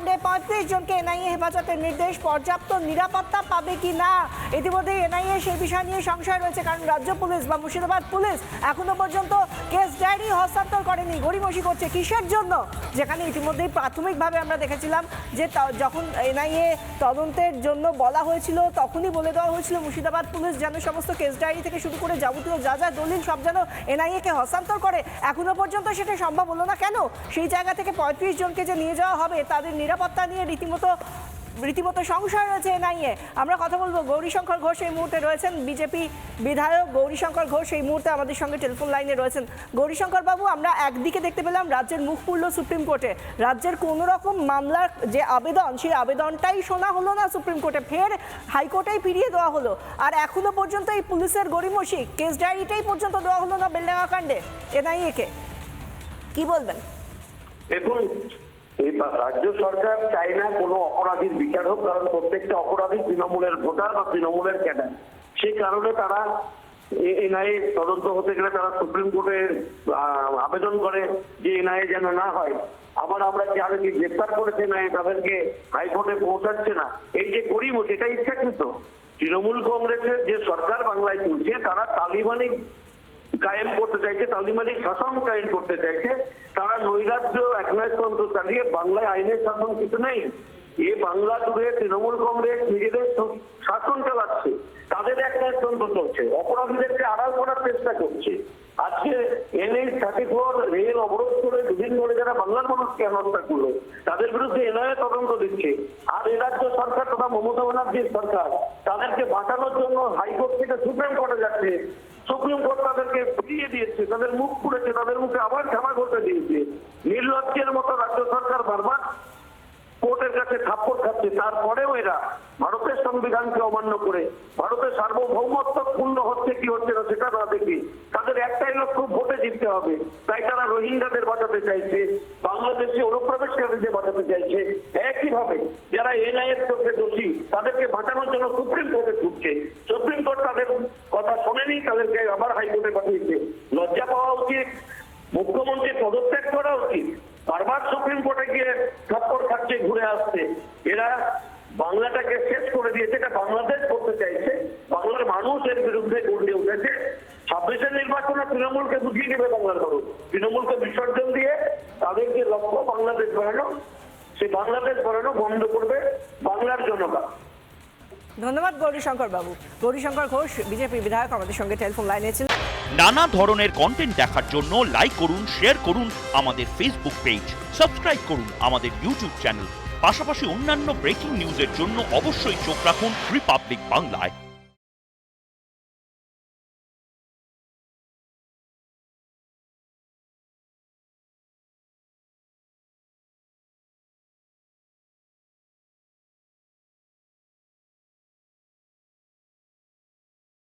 কাণ্ডে 35 জনকে এনআইএ হেফাজতের নির্দেশ, পর্যাপ্ত নিরাপত্তা পাবে কি না ইতিমধ্যে এনআইএ সেই বিষয় নিয়ে সংশয় রয়েছে, কারণ রাজ্য পুলিশ বা মুর্শিদাবাদ পুলিশ এখনো পর্যন্ত কেস ডায়েরি হস্তান্তর করেনি। গড়িমসি করছে কিসের জন্য? যেখানে ইতিমধ্যেই প্রাথমিকভাবে আমরা দেখেছিলাম যে যখন এনআইএ তদন্তের জন্য বলা হয়েছিল তখনই বলে দেওয়া হয়েছিল মুর্শিদাবাদ পুলিশ যেন সমস্ত কেস ডায়েরি থেকে শুরু করে যাবতীয় যা যা দলিল সব যেন এনআইএ কে হস্তান্তর করে। এখনো পর্যন্ত সেটা সম্ভব হলো না কেন? সেই জায়গা থেকে 35 জনকে যে নিয়ে যাওয়া হবে তাদের নিরাপত্তা নিয়ে রীতিমতো সংশয় রয়েছে এনআইএ। আমরা কথা বলবো, গৌরীশঙ্কর ঘোষ এই মুহূর্তে রয়েছেন, বিজেপি বিধায়ক গৌরীশঙ্কর ঘোষ এই মুহূর্তে আমাদের সঙ্গে টেলিফোন লাইনে রয়েছেন। গৌরীশঙ্কর বাবু, আমরা একদিকে দেখতে পেলাম রাজ্যের মুখ পুরল সুপ্রিম কোর্টে, রাজ্যের কোনো রকম মামলার যে আবেদন সেই আবেদনটাই শোনা হলো না সুপ্রিম কোর্টে, ফের হাইকোর্টেই ফিরিয়ে দেওয়া হলো। আর এখনো পর্যন্ত এই পুলিশের গড়িমসি, কেস ডায়েরিটাই পর্যন্ত দেওয়া হলো না বেলডাঙ্গা কাণ্ডে এনআইএ কে, কি বলবেন? দেখুন, এই রাজ্য সরকার চায় না কোনো অপরাধীর বিচার হোক, কারণ প্রত্যেকটা অপরাধী তৃণমূলের ভোটার বা তৃণমূলের ক্যাডার। সেই কারণে তারা এনআইএ তদন্ত হতে গেলে তারা সুপ্রিম কোর্টে আবেদন করে যে এনআইএ যেন না হয়। আবার আমরা যাদেরকে গ্রেপ্তার করেছে এনআইএ তাদেরকে হাইকোর্টে পৌঁছাচ্ছে না। এই যে গরিমস, এটা ইচ্ছাকৃত। তৃণমূল কংগ্রেসের যে সরকার বাংলায় চলছে তারা তালিবানি কায়েম করতে চাইছে, তালিবানি শাসন কায়েম করতে চাইছে। তারা নৈরাজ্য একনায়কতন্ত্র চালিয়ে বাংলায় আইনের শাসন কিছু নেই। এ বাংলা জুড়ে তৃণমূল কংগ্রেস নিজেদের শাসন চালাচ্ছে, তাদের একনায়কতন্ত্র চলছে, অপরাধীদেরকে আড়াল করার চেষ্টা করছে। আজকে NH-34 রেল অবরোধ করে দুদিন ধরে যারা বাংলার মানুষকে হত্যা করলো তাদের বিরুদ্ধে এনআইএ তদন্ত দিচ্ছে। আর এ রাজ্য সরকার তথা মমতা ব্যানার্জির সরকার তাদেরকে বাঁচানোর জন্য হাইকোর্ট থেকে সুপ্রিম কোর্টে যাচ্ছে। সুপ্রিম কোর্ট তাদেরকে ফিরিয়ে দিয়েছে, তাদের মুখ খুলেছে, তাদের মুখে আবার ক্ষমা করতে দিয়েছে। নির্লজ্জের মতো রাজ্য সরকার বারবার কোর্টের কাছে থাপ্পড় খাচ্ছে। তারপরেও এরা ভারতের সংবিধানকে অমান্য করে ভারতের সার্বভৌমত্ব পূর্ণ হচ্ছে কি হচ্ছে না সেটা না দেখে তাদের একটাই লক্ষ্য ভোটে জিততে হবে। তাই তারা রোহিঙ্গাদের বাঁচাতে চাইছে, বাংলাদেশে অনুপ্রবেশকারীদের বাঁচাতে চাইছে। একইভাবে যারা এনআইএর চোখে দোষী তাদেরকে বাঁচানোর জন্য সুপ্রিম কোর্টে ছুটছে। সুপ্রিম কোর্ট তাদের কথা শোনেনি, তাদেরকে আবার হাইকোর্টে পাঠিয়েছে। লজ্জা পাওয়া উচিত, মুখ্যমন্ত্রী পদত্যাগ করা উচিত। বারবার সুপ্রিম কোর্টে গিয়ে থাপ্পড় খাচ্ছে, ঘুরে আসছে। এরা বাংলাটাকে শেষ করে দিয়েছে, এটা বাংলাদেশ করতে চাইছে। বাংলার মানুষ এর বিরুদ্ধে গর্জে উঠেছে। 26-এর নির্বাচনে তৃণমূলকে বুঝিয়ে দেবে বাংলার মানুষ। তৃণমূলকে বিসর্জন দিয়ে তাদের যে লক্ষ্য বাংলাদেশ বানানো, সেই বাংলাদেশ বানানো বন্ধ করবে বাংলার জনতা। ধন্যবাদ গৌরীশঙ্কর বাবু। গৌরীশঙ্কর ঘোষ বিজেপি বিধায়ক আমাদের সঙ্গে টেলিফোন লাইনে ছিলেন। নানা ধরনের কন্টেন্ট দেখার জন্য লাইক করুন, শেয়ার করুন আমাদের ফেসবুক পেজ, সাবস্ক্রাইব করুন আমাদের ইউটিউব চ্যানেল। পাশাপাশি অন্যান্য ব্রেকিং নিউজের জন্য অবশ্যই চোখ রাখুন রিপাবলিক বাংলায়।